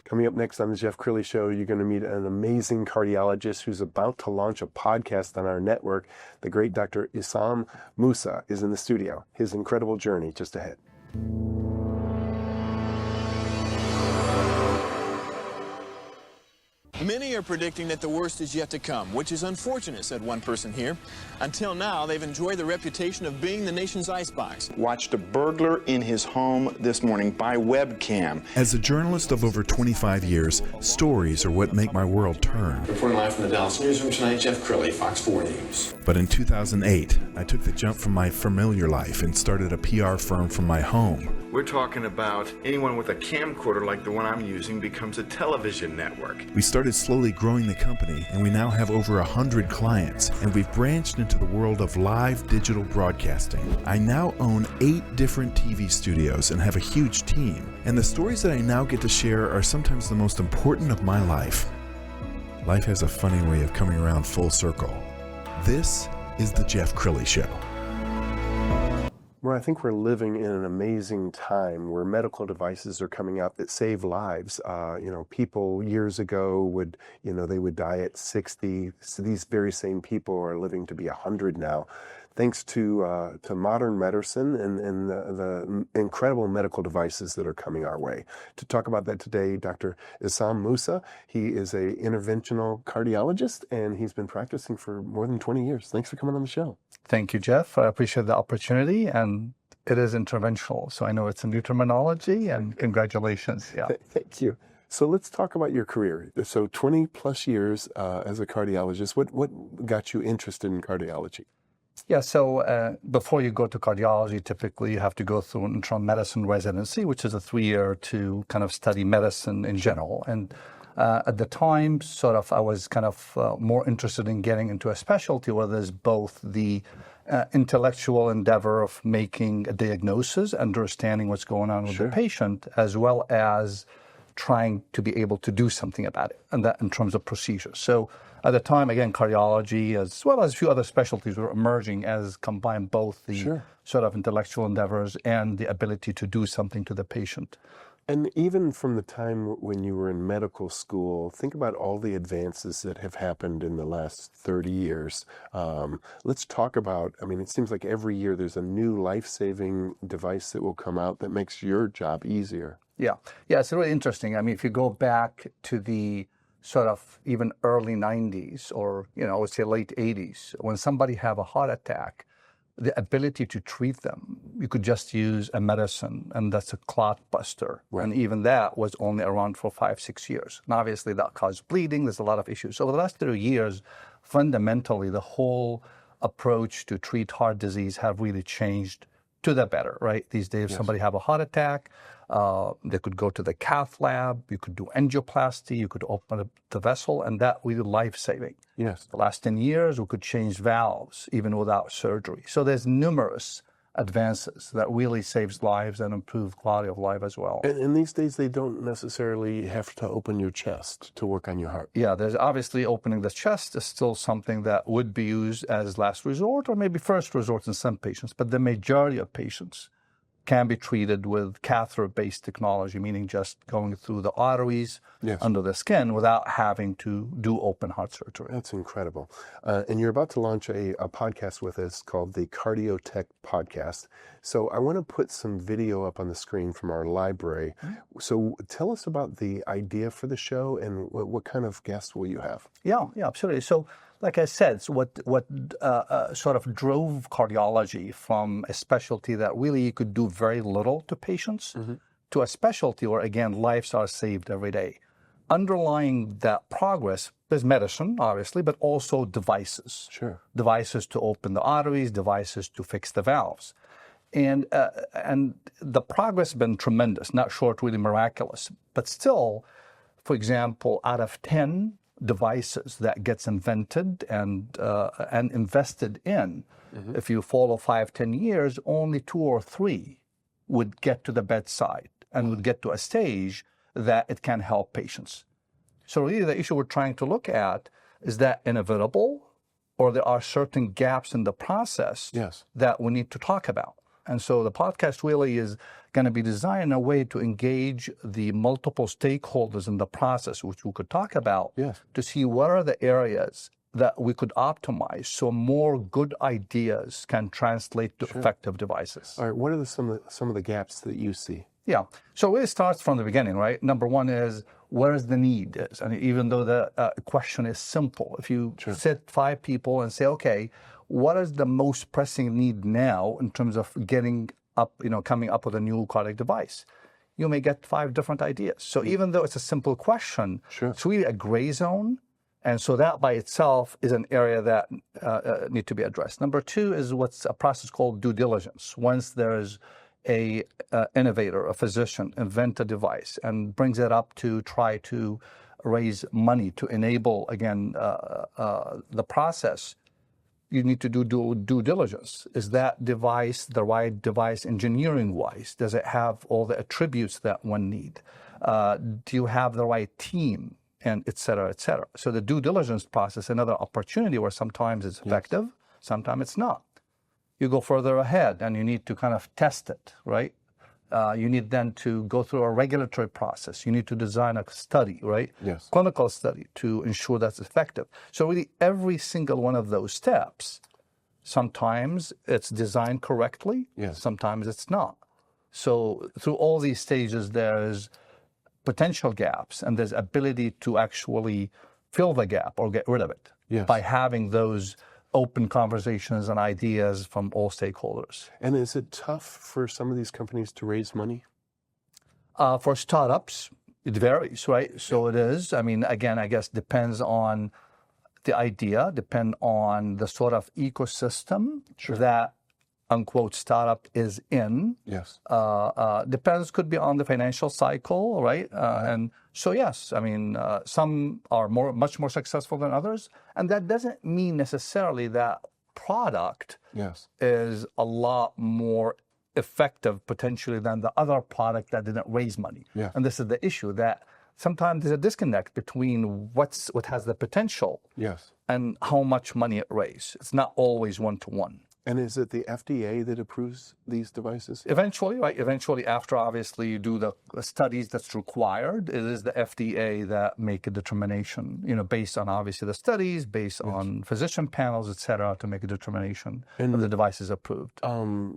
Coming up next on the Jeff Crilley Show, you're going to meet an amazing cardiologist who's about to launch a podcast on our network. The great Dr. Issam Moussa is in the studio. His incredible journey just ahead. Many are predicting that the worst is yet to come, which is unfortunate, said one person here. Until now, they've enjoyed the reputation of being the nation's icebox. Watched a burglar in his home this morning by webcam. As a journalist of over 25 years, stories are what make my world turn. Reporting live from the Dallas newsroom tonight, Jeff Crilley, Fox 4 News. But in 2008, I took the jump from my familiar life and started a PR firm from my home. We're talking about anyone with a camcorder like the one I'm using becomes a television network. We started slowly growing the company, and we now have over 100 clients, and we've branched into the world of live digital broadcasting. I now own 8 different TV studios and have a huge team, and the stories that I now get to share are sometimes the most important of my life. Life has a funny way of coming around full circle. This is the Jeff Crilley Show. Well, I think we're living in an amazing time where medical devices are coming out that save lives. People years ago would, they would die at 60. So these very same people are living to be 100 now, thanks to modern medicine and the incredible medical devices that are coming our way. To talk about that today, Dr. Issam Moussa. He is an interventional cardiologist, and he's been practicing for more than 20 years. Thanks for coming on the show. Thank you, Jeff. I appreciate the opportunity, and it is interventional, so I know it's a new terminology, and congratulations. Yeah. Thank you. So let's talk about your career. So 20 plus years as a cardiologist. What got you interested in cardiology? Yeah, so before you go to cardiology, typically you have to go through an internal medicine residency, which is a 3-year to kind of study medicine in general. And at the time, I was kind of more interested in getting into a specialty where there's both the intellectual endeavor of making a diagnosis, understanding what's going on with the patient, as well as trying to be able to do something about it, and that in terms of procedures. So at the time, again, cardiology, as well as a few other specialties, were emerging as combine both the sort of intellectual endeavors and the ability to do something to the patient. And even from the time when you were in medical school, think about all the advances that have happened in the last 30 years. Let's talk about, it seems like every year there's a new life-saving device that will come out that makes your job easier. Yeah, it's really interesting. If you go back to the sort of even early 90s or, I would say late 80s, when somebody have a heart attack, the ability to treat them, you could just use a medicine, and that's a clot buster. Right. And even that was only around for 5-6 years. And obviously that caused bleeding. There's a lot of issues. So over the last 30 years, fundamentally, the whole approach to treat heart disease have really changed to the better, right? These days, if somebody have a heart attack, they could go to the cath lab, you could do angioplasty, you could open up the vessel, and that really life-saving. Yes. The last 10 years, we could change valves even without surgery. So there's numerous advances that really saves lives and improve quality of life as well. And these days, they don't necessarily have to open your chest to work on your heart. Yeah, there's obviously opening the chest is still something that would be used as last resort or maybe first resort in some patients, but the majority of patients can be treated with catheter-based technology, meaning just going through the arteries under the skin without having to do open heart surgery. That's incredible. And you're about to launch a podcast with us called the Cardiotech Podcast. So I want to put some video up on the screen from our library. So tell us about the idea for the show and what kind of guests will you have? Yeah, absolutely. So like I said, so what sort of drove cardiology from a specialty that really you could do very little to patients to a specialty where, again, lives are saved every day. Underlying that progress, there's medicine, obviously, but also devices. Sure. Devices to open the arteries, devices to fix the valves. And the progress has been tremendous, not short, really miraculous. But still, for example, out of 10 devices that gets invented and invested in, if you follow 5-10 years, only 2 or 3 would get to the bedside and would get to a stage that it can help patients. So really the issue we're trying to look at is that inevitable, or there are certain gaps in the process that we need to talk about. And so the podcast really is going to be designed in a way to engage the multiple stakeholders in the process, which we could talk about, to see what are the areas that we could optimize so more good ideas can translate to effective devices. All right, what are some of the gaps that you see? Yeah, so it starts from the beginning, right? Number one is, where is the need? And even though the question is simple, if you sit 5 people and say, okay, what is the most pressing need now in terms of getting up, coming up with a new cardiac device? You may get 5 different ideas. So even though it's a simple question, it's really a gray zone. And so that by itself is an area that need to be addressed. Number 2 is what's a process called due diligence. Once there is a innovator, a physician, invent a device and brings it up to try to raise money to enable, again, the process, you need to do due diligence. Is that device the right device engineering-wise? Does it have all the attributes that one need? Do you have the right team? And et cetera, et cetera. So the due diligence process, another opportunity where sometimes it's effective, sometimes it's not. You go further ahead and you need to kind of test it, right? You need then to go through a regulatory process. You need to design a study, right? Yes. Clinical study to ensure that's effective. So really every single one of those steps, sometimes it's designed correctly, sometimes it's not. So through all these stages, there is potential gaps and there's ability to actually fill the gap or get rid of it by having those open conversations and ideas from all stakeholders. And is it tough for some of these companies to raise money? For startups, it varies, right? So it is. I mean, again, I guess depends on the idea, depend on the sort of ecosystem that unquote startup is in. Yes. Depends, could be on the financial cycle, right? And so yes, I mean, some are much more successful than others, and that doesn't mean necessarily that product is a lot more effective potentially than the other product that didn't raise money. And this is the issue, that sometimes there's a disconnect between what has the potential and how much money it raised. It's not always one-to-one. And is it the FDA that approves these devices? Eventually, right? Eventually, after obviously you do the studies that's required, it is the FDA that make a determination, based on obviously the studies, based on physician panels, et cetera, to make a determination if the device is approved.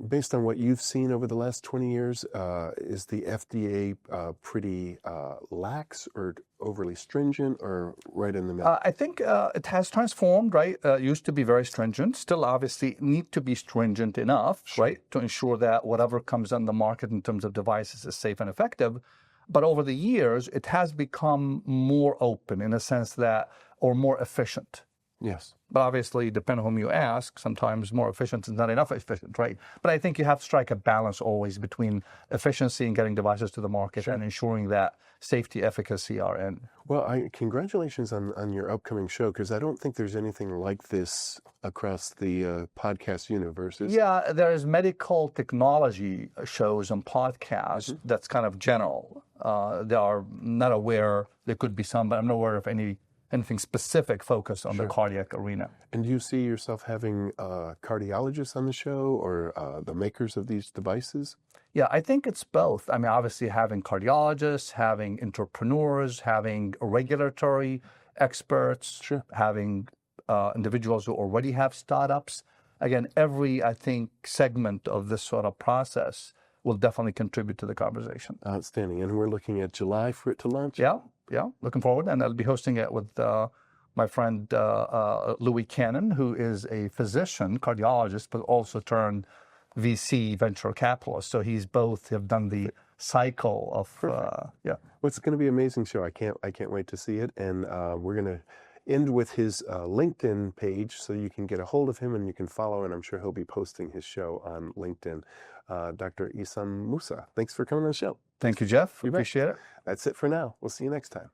Based on what you've seen over the last 20 years, is the FDA pretty lax or overly stringent or right in the middle? I think it has transformed, right? Used to be very stringent, still obviously need to be stringent enough, right, to ensure that whatever comes on the market in terms of devices is safe and effective. But over the years, it has become more open in a sense that, or more efficient. Yes. But obviously, depending on whom you ask, sometimes more efficient is not enough efficient, right? But I think you have to strike a balance always between efficiency and getting devices to the market and ensuring that safety, efficacy are in. Well, congratulations on your upcoming show, because I don't think there's anything like this across the podcast universe. Yeah, there's medical technology shows and podcasts that's kind of general. They are not aware, there could be some, but I'm not aware of anything specific focused on the cardiac arena. And do you see yourself having cardiologists on the show or the makers of these devices? Yeah, I think it's both. I mean, obviously having cardiologists, having entrepreneurs, having regulatory experts, having individuals who already have startups. Again, every, I think, segment of this sort of process will definitely contribute to the conversation. Outstanding. And we're looking at July for it to launch? Yeah, looking forward. And I'll be hosting it with my friend Louis Cannon, who is a physician, cardiologist, but also turned VC venture capitalist. So he's both have done the cycle of Well, it's going to be an amazing show. I can't wait to see it. And we're going to end with his LinkedIn page so you can get a hold of him and you can follow, and I'm sure he'll be posting his show on LinkedIn. Dr. Issam Moussa, thanks for coming on the show. Thank you, Jeff. Appreciate it. That's it for now. We'll see you next time.